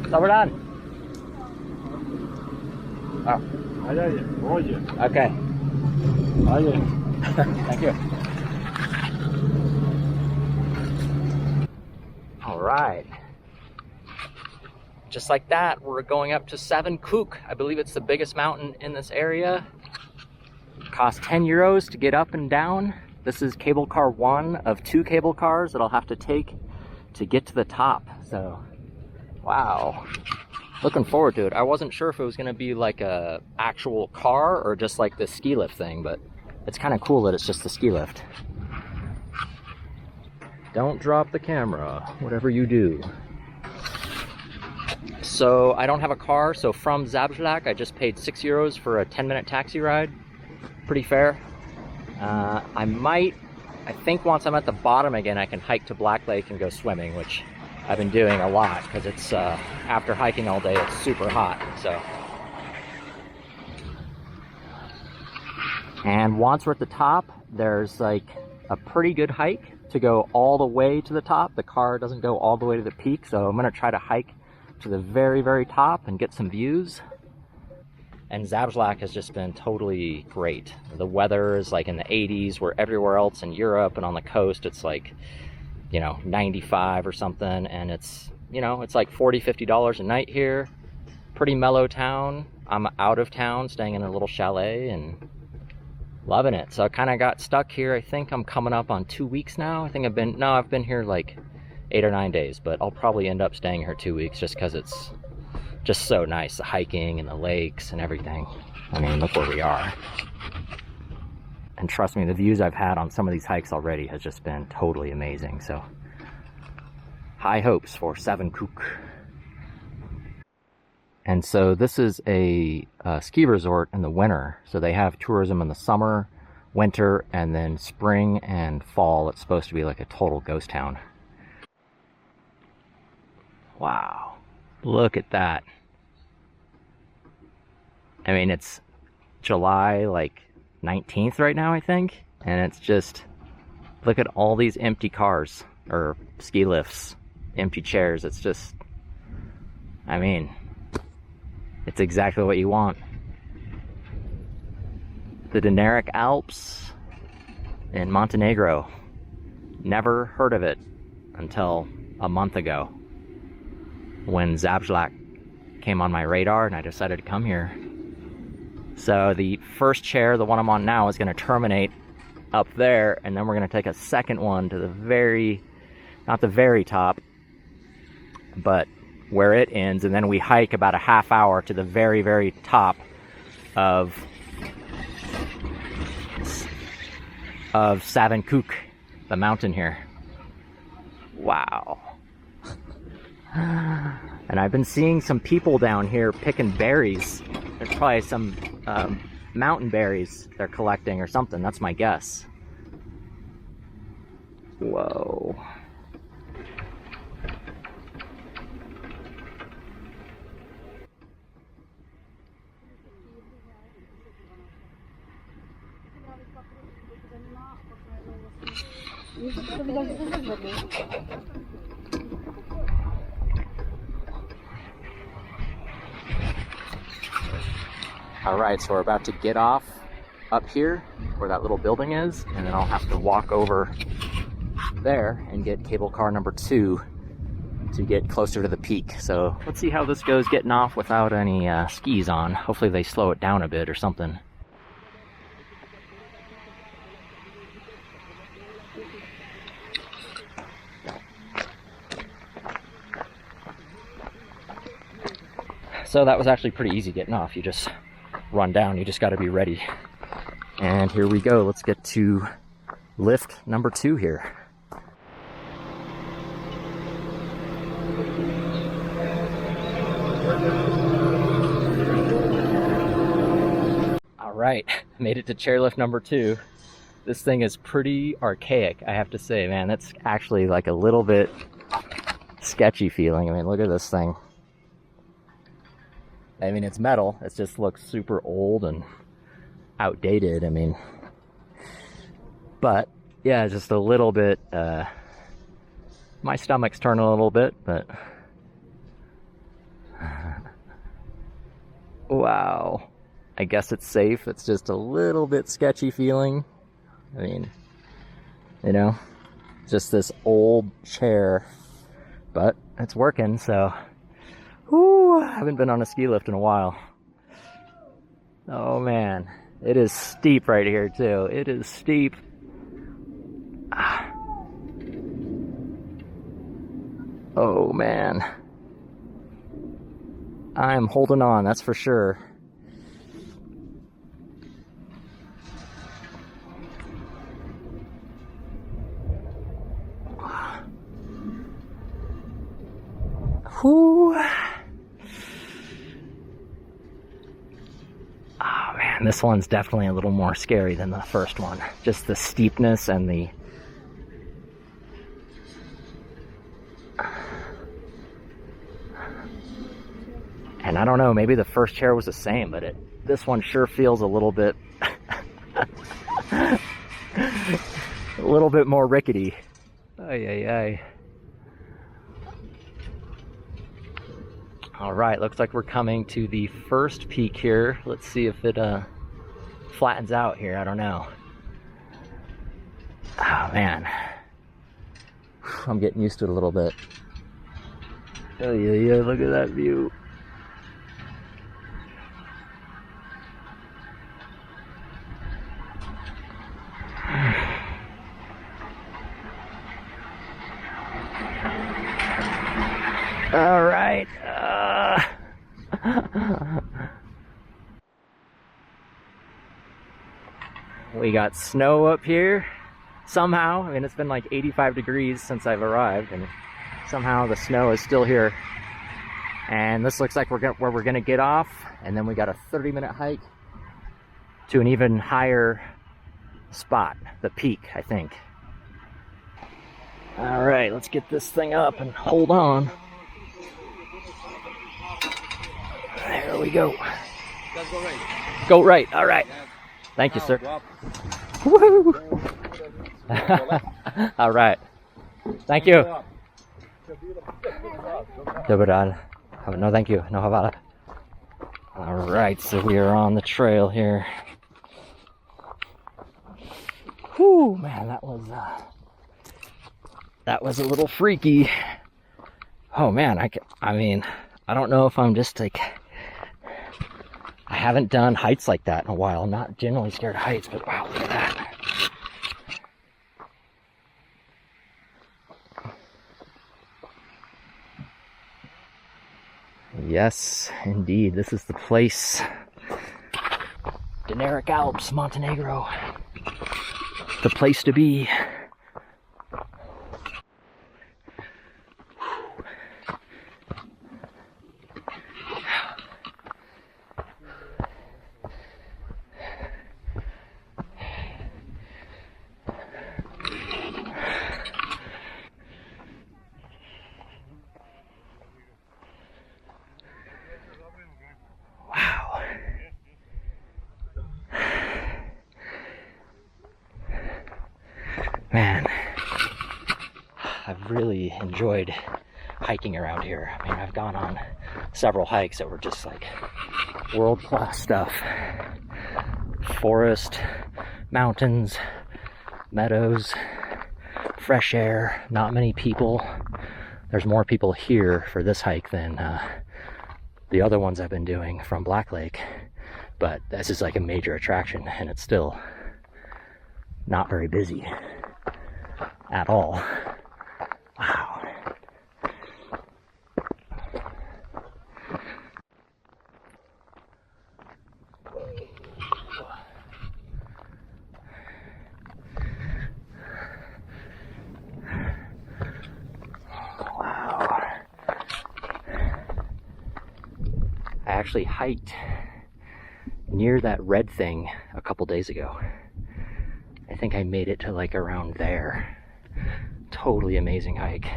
Dobrodan. Oh. Okay. Thank you. All right. Just like that, we're going up to Savin Kuk. I believe it's the biggest mountain in this area. Cost 10 euros to get up and down. This is cable car 1 of 2 cable cars that I'll have to take to get to the top. So, wow. Looking forward to it. I wasn't sure if it was going to be like a actual car or just like the ski lift thing, but it's kind of cool that it's just the ski lift. Don't drop the camera, whatever you do. So I don't have a car, so from Zabjlak I just paid 6 euros for a 10-minute taxi ride. Pretty fair. I think once I'm at the bottom again I can hike to Black Lake and go swimming, which I've been doing a lot because it's after hiking all day it's super hot. So, and once we're at the top, there's like a pretty good hike to go all the way to the top. The car doesn't go all the way to the peak, so I'm gonna try to hike to the very, very top and get some views. And Zabjlak has just been totally great. The weather is like in the 80s, where everywhere else in Europe and on the coast it's like, you know, 95 or something, and it's, you know, it's like $40–50 a night here. Pretty mellow town. I'm out of town staying in a little chalet and loving it. So I kind of got stuck here. I think I'm coming up on 2 weeks now. I think I've been here like 8 or 9 days, but I'll probably end up staying here 2 weeks just because it's just so nice, the hiking and the lakes and everything. I mean, look where we are. And trust me, the views I've had on some of these hikes already has just been totally amazing. So, high hopes for Savin Kuk. And so this is a ski resort in the winter. So they have tourism in the summer, winter, and then spring and fall. It's supposed to be like a total ghost town. Wow, look at that. I mean, it's July like 19th right now, I think, and it's just, look at all these empty cars or ski lifts, empty chairs. It's just, I mean, it's exactly what you want. The Dinaric Alps in Montenegro. Never heard of it until a month ago when Zabjlak came on my radar and I decided to come here. So the first chair, the one I'm on now, is going to terminate up there, and then we're going to take a second one to the very, not the very top, but where it ends, and then we hike about a half hour to the very, very top of Savin Kuk, the mountain here. Wow. And I've been seeing some people down here picking berries. There's probably some mountain berries they're collecting or something. That's my guess. Whoa. Alright, so we're about to get off up here where that little building is, and then I'll have to walk over there and get cable car number 2 to get closer to the peak. So let's see how this goes getting off without any skis on. Hopefully they slow it down a bit or something. So that was actually pretty easy getting off. You just run down, you just got to be ready. And here we go. Let's get to lift number 2 here. All right, made it to chairlift number 2. This thing is pretty archaic, I have to say, man. That's actually like a little bit sketchy feeling. I mean, look at this thing. I mean, it's metal. It just looks super old and outdated. I mean, but yeah, just a little bit, my stomach's turning a little bit, but Wow. I guess it's safe. It's just a little bit sketchy feeling. I mean, you know, just this old chair, but it's working, so. Whew, I haven't been on a ski lift in a while. Oh man, it is steep right here too. It is steep. Oh man. I'm holding on, that's for sure. Whew. Oh man, this one's definitely a little more scary than the first one. Just the steepness and the... And I don't know, maybe the first chair was the same, but this one sure feels a little bit... a little bit more rickety. Ay, ay, ay. All right, looks like we're coming to the first peak here. Let's see if it flattens out here. I don't know. Oh man, I'm getting used to it a little bit. Oh yeah, yeah, look at that view. All right. We got snow up here somehow. I mean, it's been like 85 degrees since I've arrived, and somehow the snow is still here. And this looks like where we're gonna get off, and then we got a 30-minute hike to an even higher spot, the peak, I think. All right, let's get this thing up and hold on. There we go. Let's go right. Go right. All right. Thank you, sir. Woo! All right. Thank you. No, thank you. No, Havala. All right, so we are on the trail here. Whew, man, that was a little freaky. Oh man, I mean, I don't know if I'm just like, I haven't done heights like that in a while. I'm not generally scared of heights, but wow, look at that. Yes, indeed, this is the place. Dinaric Alps, Montenegro. The place to be. Man, I've really enjoyed hiking around here. I mean, I've gone on several hikes that were just like world-class stuff. Forest, mountains, meadows, fresh air, not many people. There's more people here for this hike than the other ones I've been doing from Black Lake. But this is like a major attraction, and it's still not very busy at all. Wow. Wow. I actually hiked near that red thing a couple days ago. I think I made it to like around there. Totally amazing hike.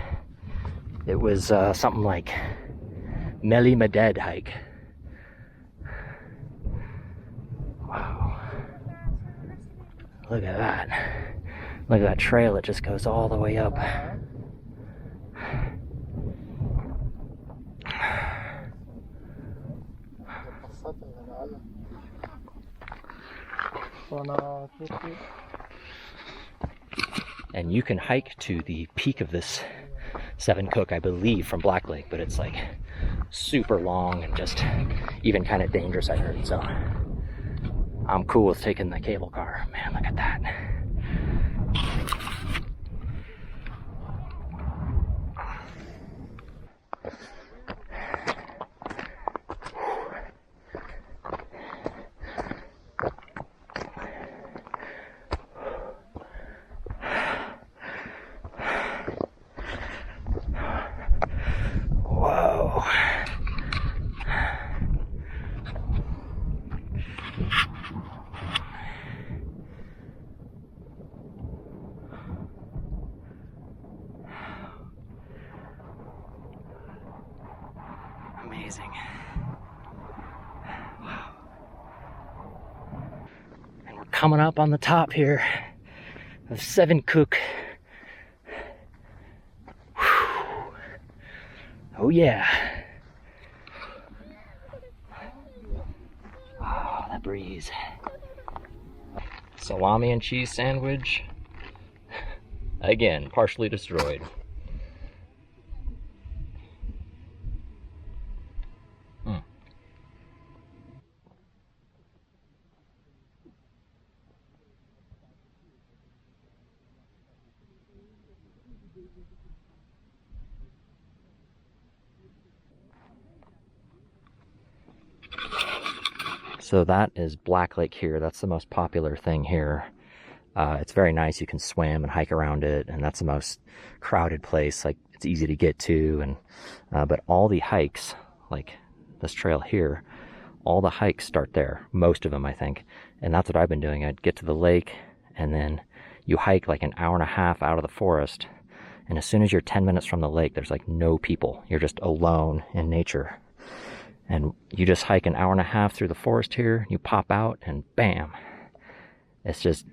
It was something like Meli Maded hike. Wow. Look at that. Look at that trail, it just goes all the way up. And you can hike to the peak of this Savin Kuk, I believe, from Black Lake, but it's like super long and just even kind of dangerous, I heard. So I'm cool with taking the cable car. Man, look at that. Whoa. Amazing. Wow. And we're coming up on the top here of Savin Kuk. Oh yeah. Oh, that breeze. Salami and cheese sandwich. Again, partially destroyed. So that is Black Lake here. That's the most popular thing here. It's very nice. You can swim and hike around it, and that's the most crowded place. Like, it's easy to get to, and but all the hikes, like this trail here, all the hikes start there. Most of them, I think. And that's what I've been doing. I'd get to the lake, and then you hike like an hour and a half out of the forest. And as soon as you're 10 minutes from the lake, there's like no people. You're just alone in nature. And you just hike an hour and a half through the forest here, you pop out, and bam. It's just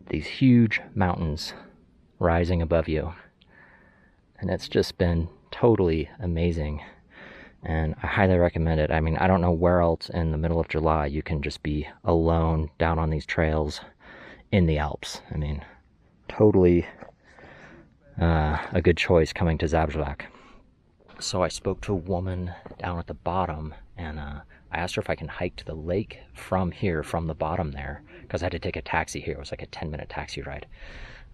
these huge mountains rising above you. And it's just been totally amazing. And I highly recommend it. I mean, I don't know where else in the middle of July you can just be alone down on these trails in the Alps. I mean, totally a good choice coming to Zabjlak. So I spoke to a woman down at the bottom, and I asked her if I can hike to the lake from here, from the bottom there, because I had to take a taxi here. It was like a 10-minute taxi ride.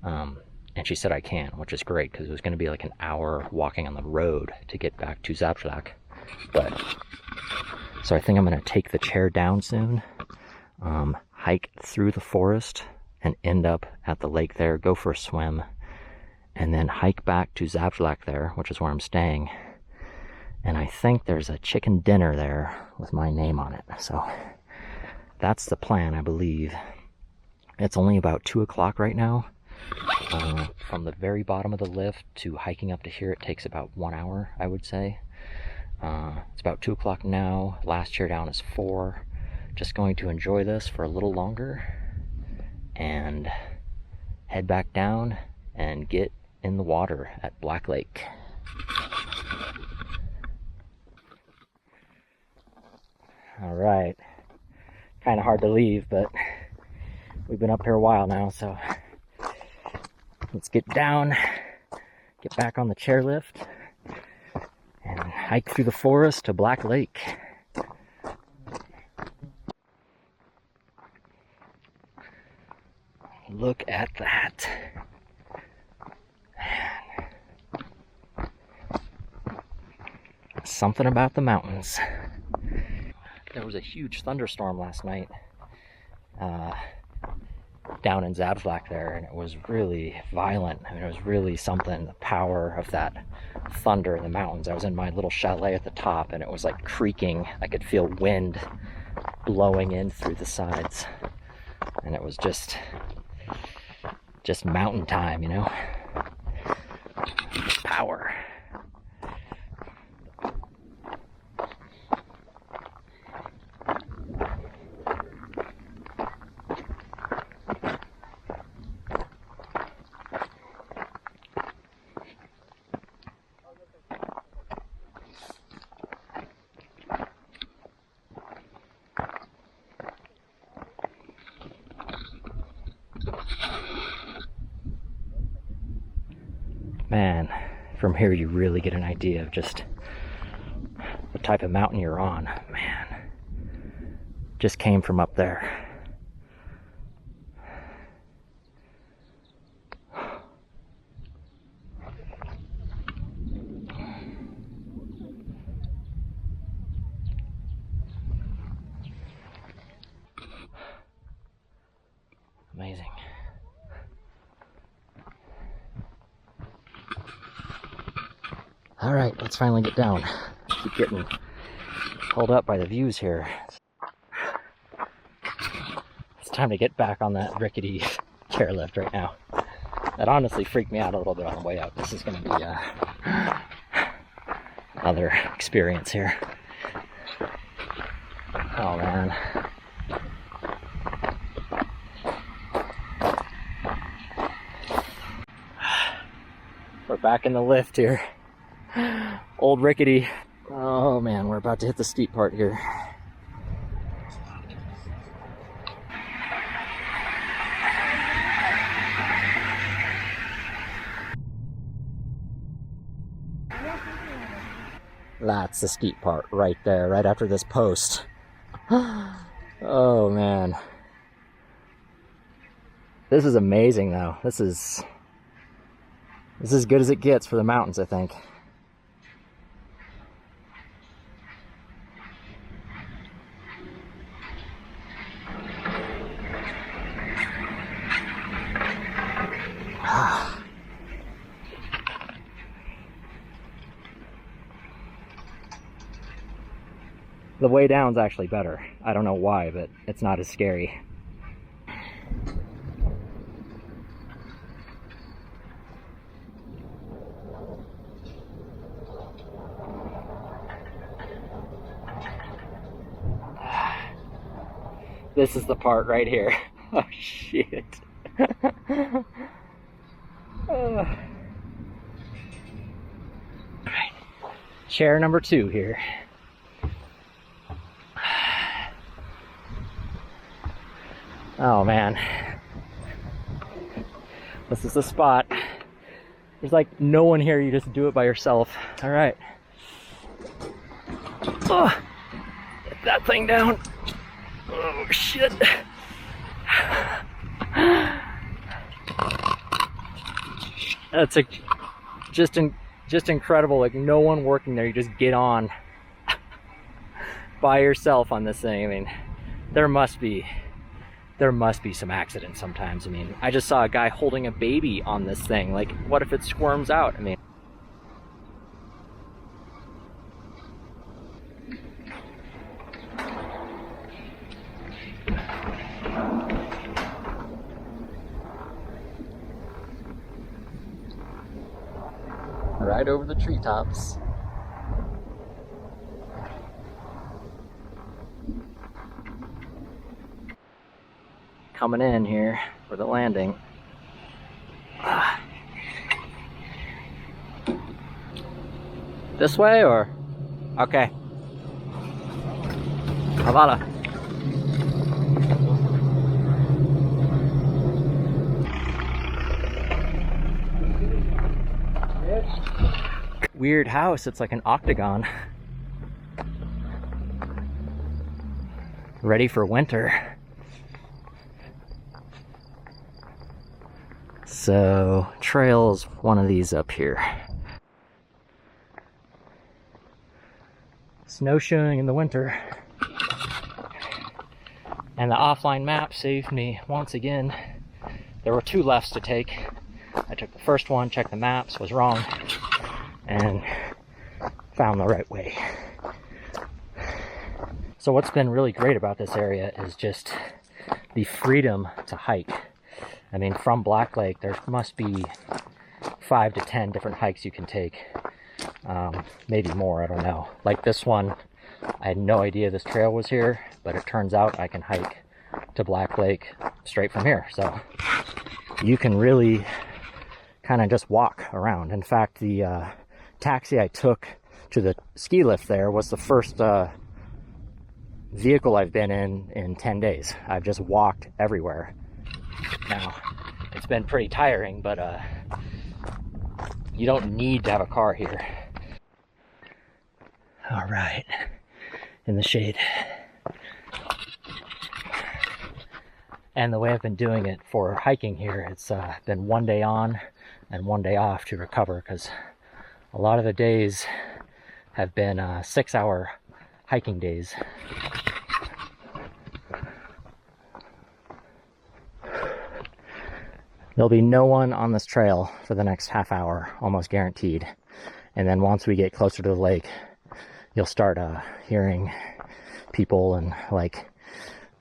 And she said I can, which is great, because it was going to be like an hour walking on the road to get back to Zabjlak. But so I think I'm going to take the chair down soon, hike through the forest, and end up at the lake there, go for a swim, and then hike back to Zabjlak there, which is where I'm staying. And I think there's a chicken dinner there with my name on it. So that's the plan, I believe. It's only about 2 o'clock right now. From the very bottom of the lift to hiking up to here, it takes about 1 hour, I would say. It's about 2 o'clock now. Last chair down is 4. Just going to enjoy this for a little longer and head back down and get in the water at Black Lake. All right, kind of hard to leave, but we've been up here a while now, so let's get down, get back on the chairlift, and hike through the forest to Black Lake. Look at that. Man. Something about the mountains. There was a huge thunderstorm last night down in Zabjlak there, and it was really violent. I mean, it was really something, the power of that thunder in the mountains. I was in my little chalet at the top, and it was like creaking. I could feel wind blowing in through the sides, and it was just mountain time, you know? Power. From here you really get an idea of just the type of mountain you're on. Man, just came from up there. Amazing. All right, let's finally get down. Keep getting pulled up by the views here. It's time to get back on that rickety chairlift right now. That honestly freaked me out a little bit on the way up. This is going to be another experience here. Oh man. We're back in the lift here. Old rickety. Oh man, we're about to hit the steep part here. That's the steep part right there, right after this post. Oh man. This is amazing though. This is as good as it gets for the mountains, I think. The way down's actually better. I don't know why, but it's not as scary. This is the part right here. Oh shit. Alright. Chair number 2 here. Oh man. This is the spot. There's like no one here, you just do it by yourself. Alright. Oh, get that thing down. Oh shit. That's just incredible. Like no one working there, you just get on by yourself on this thing. I mean, there must be some accidents sometimes. I mean, I just saw a guy holding a baby on this thing. Like, what if it squirms out? I mean, right over the treetops. Coming in here for the landing. This way or? Okay. Havala. Weird house, it's like an octagon. Ready for winter. So, trail's one of these up here. Snowshoeing in the winter. And the offline map saved me once again. There were 2 lefts to take. I took the first one, checked the maps, was wrong, and found the right way. So what's been really great about this area is just the freedom to hike. I mean, from Black Lake, there must be 5 to 10 different hikes you can take. Maybe more, I don't know. Like this one, I had no idea this trail was here, but it turns out I can hike to Black Lake straight from here. So you can really kind of just walk around. In fact, the taxi I took to the ski lift there was the first vehicle I've been in 10 days. I've just walked everywhere. Now, it's been pretty tiring, but You don't need to have a car here. All right, in the shade. And the way I've been doing it for hiking here, it's been 1 day on and 1 day off to recover, because a lot of the days have been 6-hour hiking days. There'll be no one on this trail for the next half hour, almost guaranteed. And then once we get closer to the lake, you'll start hearing people. And like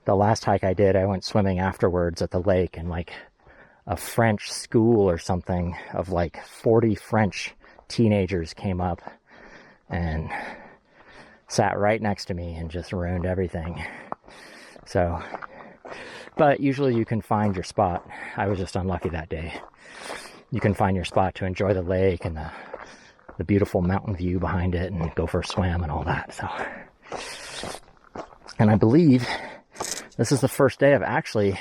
the last hike I did, I went swimming afterwards at the lake, and like a French school or something of like 40 French teenagers came up and sat right next to me and just ruined everything. So, but usually you can find your spot. I was just unlucky that day. You can find your spot to enjoy the lake and the beautiful mountain view behind it, and go for a swim and all that. So, and I believe this is the first day I've actually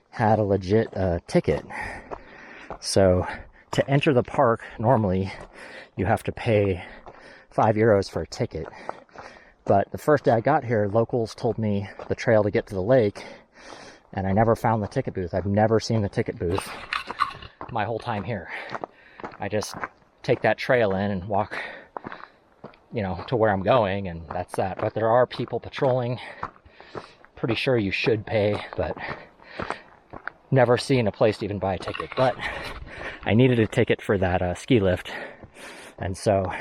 had a legit ticket. So to enter the park, normally you have to pay €5 for a ticket. But the first day I got here, locals told me the trail to get to the lake, and I never found the ticket booth. I've never seen the ticket booth my whole time here. I just take that trail in and walk, you know, to where I'm going, and that's that. But there are people patrolling. Pretty sure you should pay, but never seen a place to even buy a ticket. But I needed a ticket for that ski lift, and so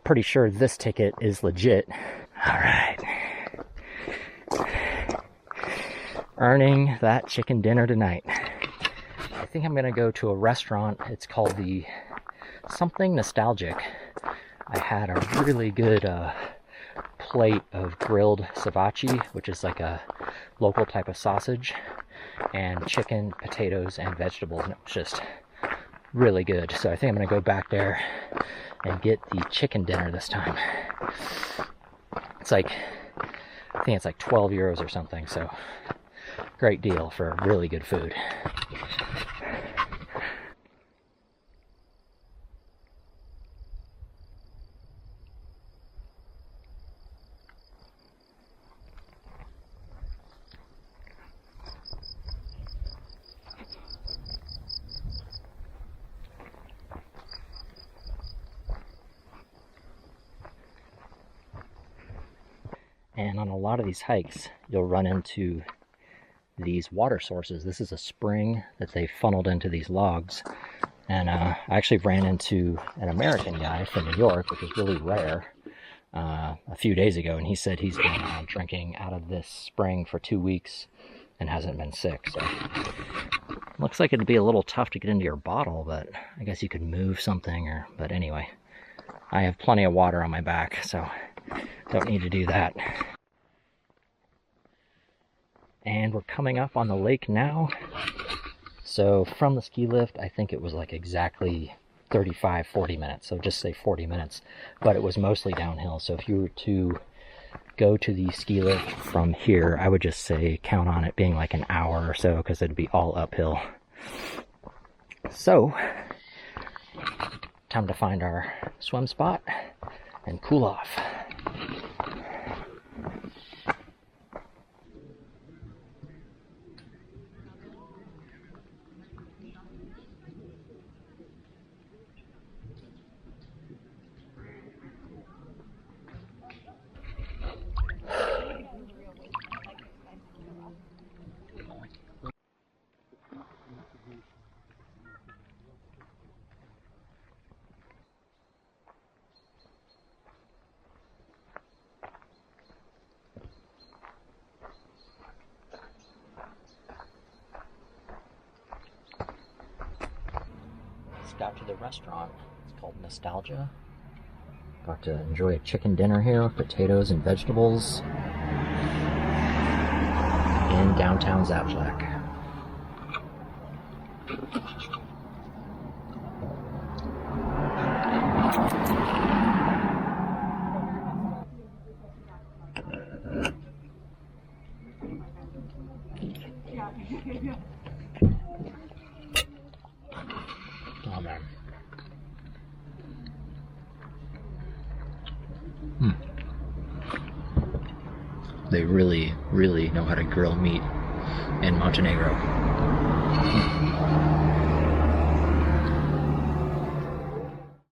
pretty sure this ticket is legit. All right, earning that chicken dinner tonight. I think I'm gonna go to a restaurant. It's called the something Nostalgic. I had a really good plate of grilled savachi, which is like a local type of sausage, and chicken, potatoes, and vegetables, and it was just really good. So I think I'm gonna go back there and get the chicken dinner this time. It's like, I think it's like €12 or something, so great deal for really good food. And on a lot of these hikes, you'll run into these water sources. This is a spring that they funneled into these logs. And I actually ran into an American guy from New York, which is really rare, a few days ago. And he said he's been drinking out of this spring for 2 weeks and hasn't been sick. So looks like it'd be a little tough to get into your bottle, but I guess you could move something. But anyway, I have plenty of water on my back, so don't need to do that. And we're coming up on the lake now. So from the ski lift, I think it was like exactly 35-40 minutes. So just say 40 minutes, but it was mostly downhill. So if you were to go to the ski lift from here, I would just say count on it being like an hour or so, because it'd be all uphill. So time to find our swim spot and cool off. Got to the restaurant. It's called Nostalgia. Got to enjoy a chicken dinner here with potatoes and vegetables in downtown Zabjlak. Oh man. They really, really know how to grill meat in Montenegro.